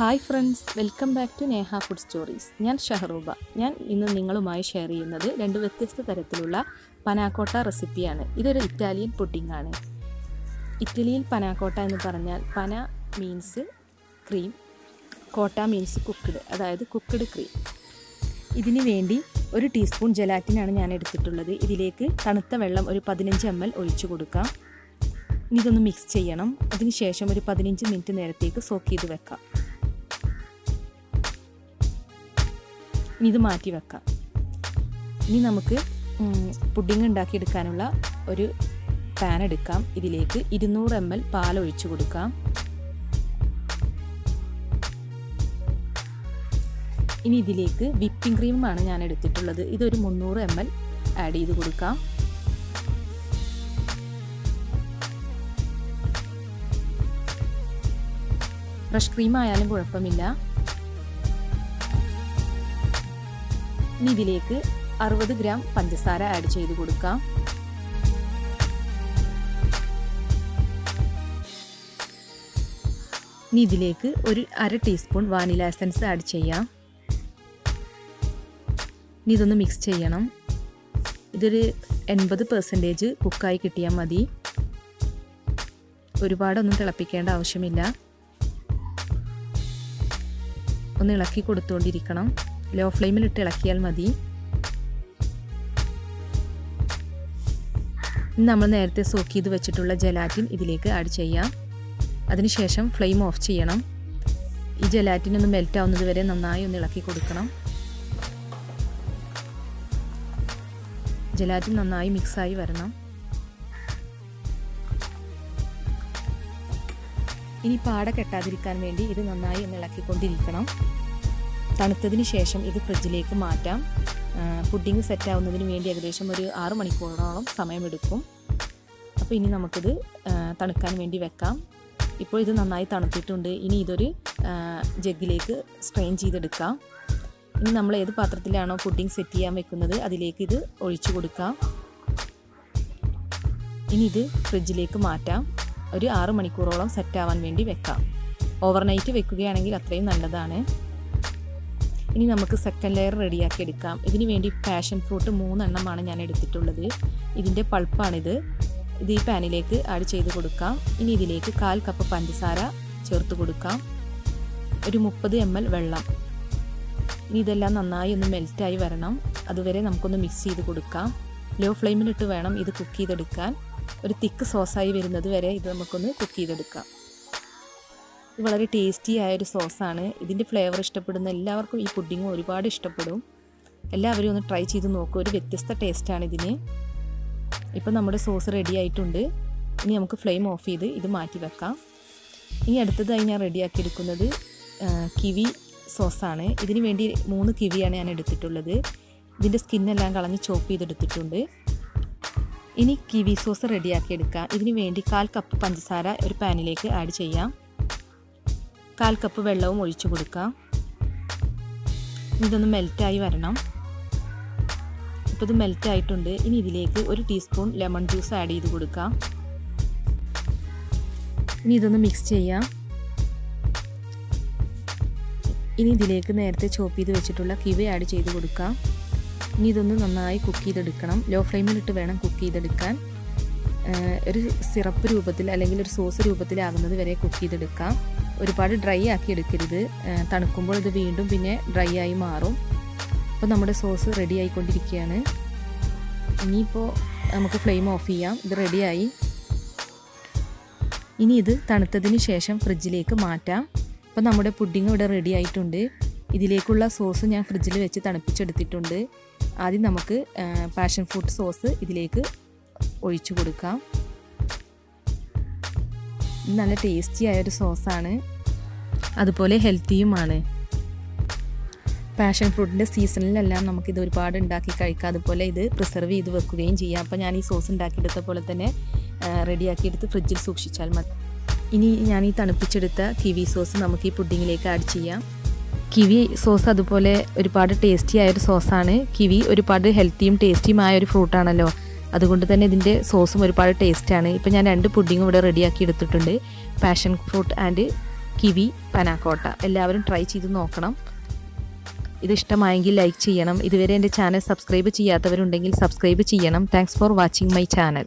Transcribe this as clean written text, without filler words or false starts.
Hi friends, welcome back to Neha food stories. ഞാൻ ഷഹറൂബ. ഞാൻ ഇന്ന് നിങ്ങളുമായി ഷെയർ ചെയ്യുന്നത് രണ്ട് വ്യത്യസ്ത തരത്തിലുള്ള പനാക്കോട്ട റെസിപ്പിയാണ്. ഇതൊരു ഇറ്റാലിയൻ പുഡിംഗ് ആണ്. ഇറ്റലിയിൽ പനാക്കോട്ട എന്ന് പറഞ്ഞാൽ പന മീൻസ് ക്രീം, കോട്ട മീൻസ് കുക്ക്ഡ്, അതായത് കുക്ക്ഡ് ക്രീം. ഇതിന് വേണ്ടി 1 ടീസ്പൂൺ ജെലാറ്റിനാണ് ഞാൻ എടുത്തിട്ടുള്ളത്. ഇതിലേക്ക് തണുത്ത വെള്ളം ഒരു 15 ml ഒഴിച്ചു കൊടുക്കാം. ഇതൊന്ന് മിക്സ് ചെയ്യണം. അതിനുശേഷം ഒരു 15 മിനിറ്റ് നേരത്തേക്ക് സോക്ക് ചെയ്ത് വെക്കാം. ഇത് മാറ്റി വെക്കാം. ഇനി നമുക്ക് പുഡിംഗ് ഉണ്ടാക്കിയെടുക്കാനുള്ള ഒരു പാൻ എടുക്കാം. ഇതിലേക്ക് 200 ml പാൽ ഒഴിച്ചു കൊടുക്കാം. ഇനി ഇതിലേക്ക് വിപ്പിംഗ് ക്രീമാണ് ഞാൻ എടുത്തിട്ടുള്ളത്. ഇതൊരു 300 ml ആഡ് ചെയ്ത് കൊടുക്കാം. ഫ്രഷ് ക്രീം ആയാലും കുഴപ്പമില്ല. ഇനി ഇതിലേക്ക് 60 ഗ്രാം പഞ്ചസാര ആഡ് ചെയ്ത് കൊടുക്കാം. ഇനി ഇതിലേക്ക് ഒരു 1/2 ടീസ്പൂൺ വാനില എസൻസ് ആഡ് ചെയ്യാം. ഇനി ഇതൊന്ന് മിക്സ് ചെയ്യണം. ഇതൊരു 80% കുക്കായി കിട്ടിയാൽ മതി. ഒരുപാടൊന്നും തിളപ്പിക്കേണ്ട ആവശ്യമില്ല. ഒന്ന് ഇളക്കി കൊടുത്തുകൊണ്ടിരിക്കണം. ലോ ഫ്ലെയിമിലിട്ട് ഇളക്കിയാൽ മതി. നമ്മൾ നേരത്തെ സോക്ക് ചെയ്ത് വെച്ചിട്ടുള്ള ജെലാറ്റിൻ ഇതിലേക്ക് ആഡ് ചെയ്യാം. അതിനുശേഷം ഫ്ലെയിം ഓഫ് ചെയ്യണം. ഈ ജെലാറ്റിൻ ഒന്ന് മെൽറ്റ് ആവുന്നത് വരെ നന്നായി ഒന്ന് ഇളക്കി കൊടുക്കണം. ജെലാറ്റിൻ നന്നായി മിക്സായി വരണം. ഇനി പാട കെട്ടാതിരിക്കാൻ വേണ്ടി ഇത് നന്നായി ഒന്ന് ഇളക്കിക്കൊണ്ടിരിക്കണം. തണുത്തതിന് ശേഷം ഇത് ഫ്രിഡ്ജിലേക്ക് മാറ്റാം. പുഡിംഗ് സെറ്റ് ആവുന്നതിന് വേണ്ടി ഏകദേശം ഒരു 6 മണിക്കൂറോളം സമയമെടുക്കും. അപ്പോൾ ഇനി നമുക്കിത് തണുക്കാൻ വേണ്ടി വെക്കാം. ഇപ്പോൾ ഇത് നന്നായി തണുത്തിട്ടുണ്ട്. ഇനി ഇതൊരു ജഗ്ഗിലേക്ക് സ്ട്രെയിൻ ചെയ്തെടുക്കാം. ഇനി നമ്മൾ ഏത് പാത്രത്തിലാണോ പുഡിംഗ് സെറ്റ് ചെയ്യാൻ വെക്കുന്നത് അതിലേക്ക് ഇത് ഒഴിച്ചു കൊടുക്കാം. ഇനി ഇത് ഫ്രിഡ്ജിലേക്ക് മാറ്റാം. ഒരു 6 മണിക്കൂറോളം സെറ്റ് ആവാൻ വേണ്ടി വെക്കാം. ഓവർനൈറ്റ് വെക്കുകയാണെങ്കിൽ അത്രയും നല്ലതാണ്. ഇനി നമുക്ക് സെക്കൻഡ് ലെയർ റെഡിയാക്കി എടുക്കാം. ഇതിന് വേണ്ടി പാഷൻ ഫ്രൂട്ട് 3 എണ്ണമാണ് ഞാൻ എടുത്തിട്ടുള്ളത്. ഇതിൻ്റെ പൾപ്പാണിത്. ഇത് ഈ പാനിലേക്ക് ആഡ് ചെയ്ത് കൊടുക്കാം. ഇനി ഇതിലേക്ക് 1/4 കപ്പ് പഞ്ചസാര ചേർത്ത് കൊടുക്കാം. ഒരു 30 ml വെള്ളം. ഇനി ഇതെല്ലാം നന്നായി ഒന്ന് മെൽറ്റായി വരണം. അതുവരെ നമുക്കൊന്ന് മിക്സ് ചെയ്ത് കൊടുക്കാം. ലോ ഫ്ലെയിമിലിട്ട് വേണം ഇത് കുക്ക് ചെയ്തെടുക്കാൻ. ഒരു തിക്ക് സോസായി വരുന്നത് വരെ ഇത് നമുക്കൊന്ന് കുക്ക് ചെയ്തെടുക്കാം. ഇത് വളരെ ടേസ്റ്റി ആയൊരു സോസാണ്. ഇതിൻ്റെ ഫ്ലേവർ ഇഷ്ടപ്പെടുന്ന എല്ലാവർക്കും ഈ പുഡിംഗ് ഒരുപാട് ഇഷ്ടപ്പെടും. എല്ലാവരും ഒന്ന് ട്രൈ ചെയ്ത് നോക്കൂ. ഒരു വ്യത്യസ്ത ടേസ്റ്റാണ് ഇതിന്. ഇപ്പം നമ്മുടെ സോസ് റെഡി ആയിട്ടുണ്ട്. ഇനി നമുക്ക് ഫ്ലെയിം ഓഫ് ചെയ്ത് ഇത് മാറ്റി വെക്കാം. ഇനി അടുത്തതായി ഞാൻ റെഡിയാക്കി എടുക്കുന്നത് കിവി സോസാണ്. ഇതിന് വേണ്ടി 3 കിവിയാണ് ഞാൻ എടുത്തിട്ടുള്ളത്. ഇതിൻ്റെ സ്കിന്നെല്ലാം കളഞ്ഞ് ചോപ്പ് ചെയ്തെടുത്തിട്ടുണ്ട്. ഇനി കിവി സോസ് റെഡിയാക്കി എടുക്കാം. ഇതിന് വേണ്ടി 1/4 കപ്പ് പഞ്ചസാര ഒരു പാനിലേക്ക് ആഡ് ചെയ്യാം. 1/4 കപ്പ് വെള്ളവും ഒഴിച്ചു കൊടുക്കാം. ഇതൊന്ന് മെൽറ്റായി വരണം. ഇപ്പോൾ ഇത് മെൽറ്റായിട്ടുണ്ട്. ഇനി ഇതിലേക്ക് 1 ടീസ്പൂൺ ലെമൺ ജ്യൂസ് ആഡ് ചെയ്ത് കൊടുക്കാം. ഇനി ഇതൊന്ന് മിക്സ് ചെയ്യാം. ഇനി ഇതിലേക്ക് നേരത്തെ ചോപ്പ് ചെയ്ത് വെച്ചിട്ടുള്ള കിവി ആഡ് ചെയ്ത് കൊടുക്കാം. ഇനി ഇതൊന്ന് നന്നായി കുക്ക് ചെയ്തെടുക്കണം. ലോ ഫ്ലെയിമിലിട്ട് വേണം കുക്ക് ചെയ്തെടുക്കാൻ. ഒരു സിറപ്പ് രൂപത്തിൽ അല്ലെങ്കിൽ ഒരു സോസ് രൂപത്തിലാകുന്നത് വരെ കുക്ക് ചെയ്തെടുക്കാം. ഒരുപാട് ഡ്രൈ ആക്കി എടുക്കരുത്. തണുക്കുമ്പോൾ ഇത് വീണ്ടും പിന്നെ ഡ്രൈ ആയി മാറും. അപ്പോൾ നമ്മുടെ സോസ് റെഡി ആയിക്കൊണ്ടിരിക്കുകയാണ്. ഇനിയിപ്പോൾ നമുക്ക് ഫ്ലെയിം ഓഫ് ചെയ്യാം. ഇത് റെഡിയായി. ഇനി ഇത് തണുത്തതിന് ശേഷം ഫ്രിഡ്ജിലേക്ക് മാറ്റാം. അപ്പോൾ നമ്മുടെ പുഡിംഗ് ഇവിടെ റെഡി ആയിട്ടുണ്ട്. ഇതിലേക്കുള്ള സോസ് ഞാൻ ഫ്രിഡ്ജിൽ വെച്ച് തണുപ്പിച്ചെടുത്തിട്ടുണ്ട്. ആദ്യം നമുക്ക് പാഷൻ ഫ്രൂട്ട് സോസ് ഇതിലേക്ക് ഒഴിച്ചു കൊടുക്കാം. നല്ല ടേസ്റ്റി ആയൊരു സോസാണ്, അതുപോലെ ഹെൽത്തിയുമാണ്. പാഷൻ ഫ്രൂട്ടിൻ്റെ സീസണിലെല്ലാം നമുക്കിത് ഒരുപാട് ഉണ്ടാക്കി കഴിക്കാം. അതുപോലെ ഇത് പ്രിസർവ് ചെയ്ത് വെക്കുകയും ചെയ്യാം. അപ്പോൾ ഞാൻ ഈ സോസ് ഉണ്ടാക്കിയെടുത്ത പോലെ തന്നെ റെഡിയാക്കിയെടുത്ത് ഫ്രിഡ്ജിൽ സൂക്ഷിച്ചാൽ മതി. ഇനി ഞാൻ ഈ തണുപ്പിച്ചെടുത്ത കിവി സോസ് നമുക്ക് ഈ പുഡിങ്ങിലേക്ക് ആഡ് ചെയ്യാം. കിവി സോസ് അതുപോലെ ഒരുപാട് ടേസ്റ്റി ആയൊരു സോസാണ്. കിവി ഒരുപാട് ഹെൽത്തിയും ടേസ്റ്റിയുമായ ഒരു ഫ്രൂട്ടാണല്ലോ. അതുകൊണ്ട് തന്നെ ഇതിൻ്റെ സോസും ഒരുപാട് ടേസ്റ്റാണ്. ഇപ്പോൾ ഞാൻ 2 പുഡിങ്ങും ഇവിടെ റെഡിയാക്കി എടുത്തിട്ടുണ്ട്. Passion fruit and kiwi panna cotta. എല്ലാവരും ട്രൈ ചെയ്ത് നോക്കണം. ഇത് ഇഷ്ടമായെങ്കിൽ ലൈക്ക് ചെയ്യണം. ഇതുവരെ എൻ്റെ ചാനൽ സബ്സ്ക്രൈബ് ചെയ്യാത്തവരുണ്ടെങ്കിൽ സബ്സ്ക്രൈബ് ചെയ്യണം. Thanks for watching my channel.